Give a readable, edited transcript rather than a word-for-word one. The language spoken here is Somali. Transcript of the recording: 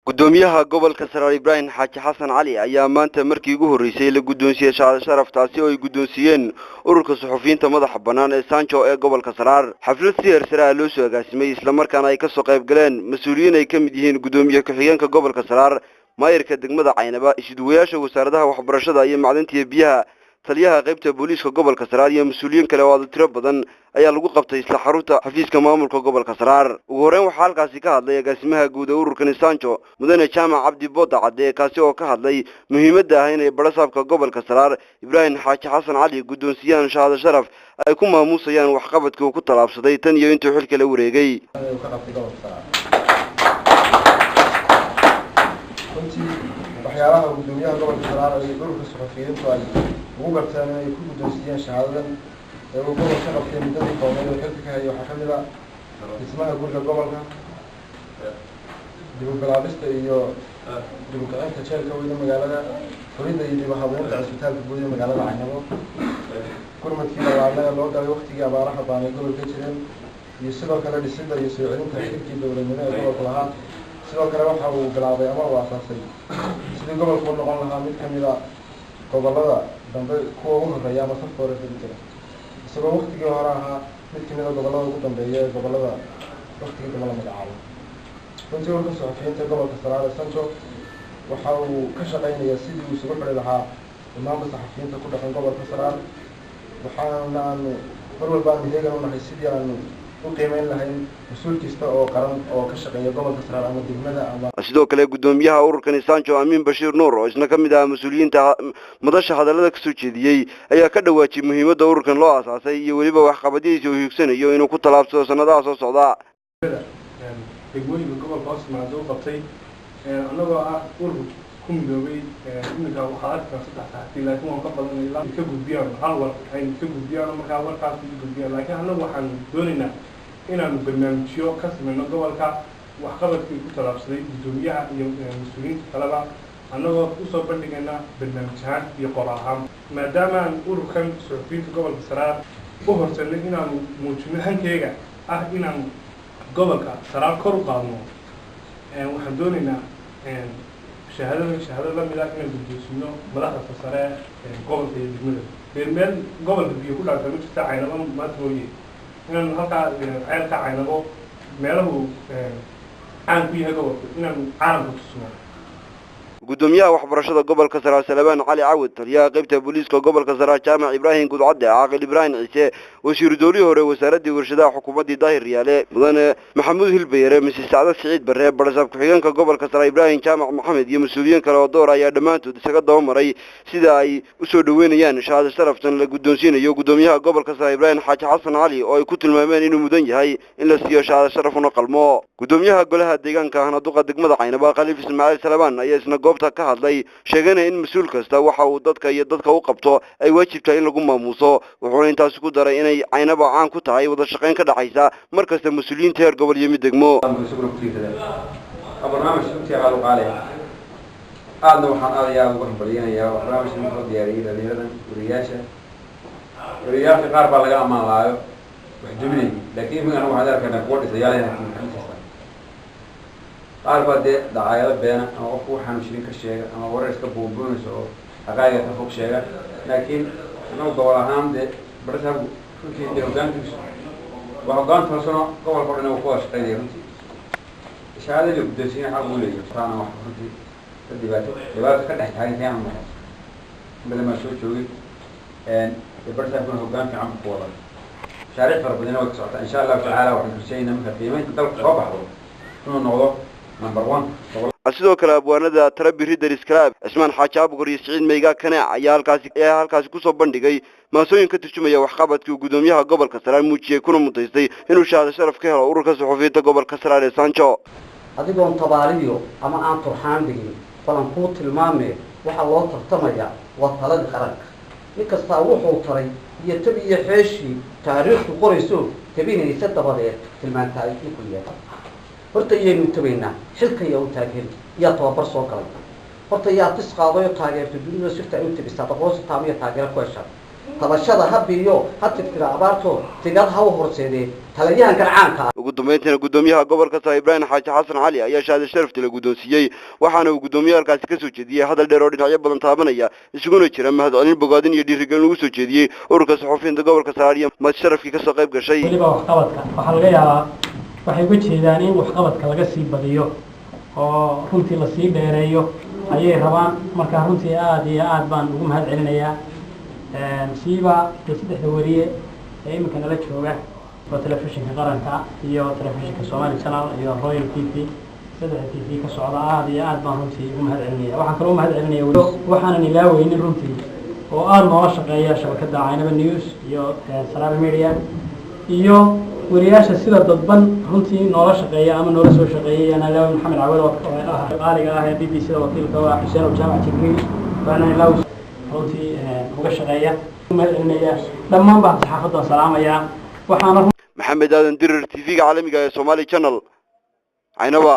gudoomiyaha gobolka Saraar Ibrahim Xaaji Xasan Cali ayaa maanta markii ugu horeysay la gudoonsiiyay sharaftaasi oo ay gudoonsiyeen ururka suxufiyiinta madaxa banaan ee Sancho ee gobolka Saraar. Xaflad siyaasadeed loo soo agaasimay isla markaana ay ka soo qayb galeen mas'uuliyiin ay ka mid yihiin gudoomiyaha ku-xigeenka gobolka Saraar, maayirka degmada Caynaba, isduwayaasha wasaaradda waxbarashada iyo macdanta biyaha, taliyaha qaybta booliiska gobolka Saraar iyo mas'uuliyiin kale oo tiro badan ayaa lagu qabtay isla xarunta xafiiska maamulka gobolka Saraar. Ugu horreyn waxaa halkaasi ka hadlay agaasimaha guud ee ururkan Sancho mudane Jaamac Cabdi Booda Cadde kaasi oo ka hadlay muhiimadda ah inay barasaabka gobolka Saraar Ibrahim Xaaji Xasan Cali gudoonsiyaan shahaado sharaf ay ku maamuusayaan waxqabadkii uu ku talaabsaday tan iyo intii xilka la wareegay. waxyaalaha gudoomiyaha gobolka Saraar ay ururka suxufiyiintu ay ugu gartaan inay ku gudoonsiyaan shahaadadan ee uu gobolka qabtay muddadii koobnayd oo xilka ka hayay waxaa ka mid ah dhismaha guriga gobolka, dib u bilaabista iyo dib u kicinta jeelka weyn ee magaalada, furidda iyo dib u habeynta cisbitaalka guud ee magaalada Caynabo, gurmadkii labaadna loo galay waqtigii abaaraha baan ee gobolka jireen, iyo sidoo kale dhisidda iyo soo celinta xilkii dowladnimo ee gobolka lahaa. sidoo kale waxa uu bilaabay ama uu aasaasay sidii gobolku noqon lahaa mid ka mid ah gobollada dambe kuwa ugu horeeya ama safka hore fadhi jira, isagoo waqtigii hore ahaa mid ka mid ah gobollada ugu dambeeya ee gobollada waqtigii dambe la magacaabo. runtii ururka suxufiyiinta gobolka Saraar ee Sancho waxa uu ka shaqaynayaa sidii uu isugu xidhi lahaa dhammaanba saxafiyiinta ku dhaqan gobolka Saraar, waxaana aanu mar walba aanu heegan u nahay sidii aanu u qiimeyn lahayn mas'uul kasta oo qaran oo ka shaqeeya gobolka Saraar ama degmada ama. sidoo kale gudoomiyaha ururkan Sancho Amiin Bashiir Nuur oo isna ka mid ah mas'uuliyiinta madasha hadallada ka soo jeediyay ayaa ka dhawaajiyay muhiimadda ururkan loo aasaasay iyo waliba waxqabadihiisa uu hiigsanayo inuu ku talaabsado sanadaha soo socda. degmooyinka gobolka Soomaaliya oo qabtay annagoo ah urur ku midoobay iminka waxaa arkay saddex saacad laakiin waan ka badanay ilaa ka gudbiyaan hal war ay ka gudbiyaan markaa warkaas ku gudbiyaan, laakiin annagu waxaan doonaynaa inaanu barnaamijyo ka samayno gobolka waxqabadkii ku talaabsaday gudoomiyaha iyo mas'uuliyiinta kaleba annagoo usoo bandhigayna barnaamij ahaan iyo qoraal ahaan, maadaama aan ururkan suxufiyiinta gobolka Saraar u horseednay inaanu muujino hankeyga ah inaan gobolka Saraar kor u qaadno. waxaan doonaynaa shahaado la mid ah inaan guddoonsino madaxda sare gobolka iyo degmada meel gobolka biyo ku dhaafay ma jirta Caynabo maanta mooye inaan halkaa ceelka Caynabo meelahu caan ku yahay gobolka inaan caalamka tusno. gudoomiyaha waxbarashada gobolka Saraar Salabaan Cali Cawad, taliyaha qaybta booliiska gobolka Saraar Jaamac Ibrahim Gudcadde, Caaqil Ibrahim Ciise, wasiir dowladii hore wasaaradda warshadaha xukuumadda Daahir Riyaale, mudane Maxamuud Hilbeere, Mrs. Sacad Siciid Barre, barasaab ku-xigeenka gobolka Saraar Ibrahim Jaamac Maxamed iyo mas'uuliyiin kale oo door ayaa dhammaantood isaga daba maray sida ay u soo dhaweynayaan shahaado sharaftan la gudoonsinayo gudoomiyaha gobolka Saraar Ibrahim Xaaji Xasan Cali oo ay ku tilmaameen inuu mudan yahay in la siiyo shahaado sharaf una qalmo. gudoomiyaha golaha deegaanka ahna duqa degmada Caynaba Khaliif Ismaaciil Salabaan ayaa isna goobta ka hadlay sheegana in mas'uul kasta waxa uu dadka iyo dadka u qabto ay waajib tahay in lagu maamuuso, wuxuuna intaas ku daray inay Caynaba caan ku tahay wada shaqayn ka dhaxaysa markasta mas'uuliyiinta heer gobol iyo mid degmo. barnaamij runtii aad u qaali aadna waxaan aadayaa ugu hambaliyanayaa barnaamijkan wuxuu diyaariyey dhalinyaradan wariyaasha qaar baa laga ammaan laayo wax jebinay, laakiin imikana waxaad arkaynaa kuwa dhisayaal qaar baa dee dacaayado beena ama qofku waxaanu jirin ka sheega ama warar iska buubuunaysa oo xaqaa'iqa ka fog sheega, laakiin annagu gobol ahaan dee barasaabku runtii dee hoggaankiisu waa hoggaan toosano gobolka o dhan uu ku wada shaqaynaya. runtii shahaadada la guddoonsiina xaq uu leeyahay taana wax runtii ka dhibaato ka dhex taagan tahay ama badan maa soo joogay barasaabkuna hoggaan fiican ku wada mashaariic fara badana way ka socotaa insha allahu tacaala. waxaan xuseynaa marka qiimaynta dalka soo baxdo inuu noqdo number 1. sidoo kale abwaanada Tarabi Readers Club Ismaan Xaaji Abuukar iyo Siciid Meyga Kanaac ayaa halkaasi ku soo bandhigay maasooyin ka turjumaya waxqabadkii gudoomiyaha gobolka Saraar muujiyay kuna mutaystay inuu shahaado sharaf ka helo ururka suxufiyiinta gobolka Saraar ee Sancho. adigoon tabaaliyo ama aan turxaan dhigin balan ku tilmaamay waxa loo tartamaya waa talada qaranka. mid kasta wuxuu taray iyo tabiyo xeeshi taariikhdu qorayso tabinaysa dabadeed tilmaanta ay ku leedahay. horta iyaynu tabaynaa xilka iyo taageer iyo tababar soo galay. horta yaa tis qaado iyo taageerto dunida sirta ay u tabisay aqoonsi taamiya taageero ku hesha tabashada habiyo ha tirtira abaarto tigad ha u horseedee talayahankan caanka ugu dambeyntiina gudoomiyaha gobolka Saaxiib Ibrahim Xaaji Xasan Cali ayaa shahaado sharafta la gudoonsiiyay waxaana uu gudoomiyaalkaasi ka soo jeediyay hadal dheer oo dhinacyo badan taabanaya isaguna jira mahadcelin bogaadin iyo dhiirigelin ugu soo jeediyay ururka saxufiyiinta gobolka Saaxiib mad sharafkii ka soo qayb gashay waliba waxqabadka waxa laga yaabaa waxay uga jeedaan in waxqabadka laga sii badiyo oo runtii la sii dheereeyo ayay rabaan marka runtii aad iyo aad baan ugu mahadcelinayaa siiba saddexda wariye ee iminka nala jooga oo telefishinka qaranka iyo telefishinka Somali Channel iyo Royal TV saddex TV ka socda aad iyo aad baan runtii ugu mahadcelinayaa waxaan kaloo mahadcelinayaa waxaan ilaaweynin runtii oo aad noola shaqeeya shabakada Caynaba News iyo Salaam Media iyo wariyaasha sida dadban runtii noola shaqeeya ama noola soo shaqeeyay ana ilaaw Maxamed Cawil oo qaaliga ah ee BBC da wakiilka ah Xuseen Jaamac Jibriil baana ilaaw runtii uga shaqeeya mahadcelinayaa dhammaan baa saxaafadda salaamaya waxaana Maxamed Aadan Dirir TV-ga caalamiga ee Somali Channel Caynaba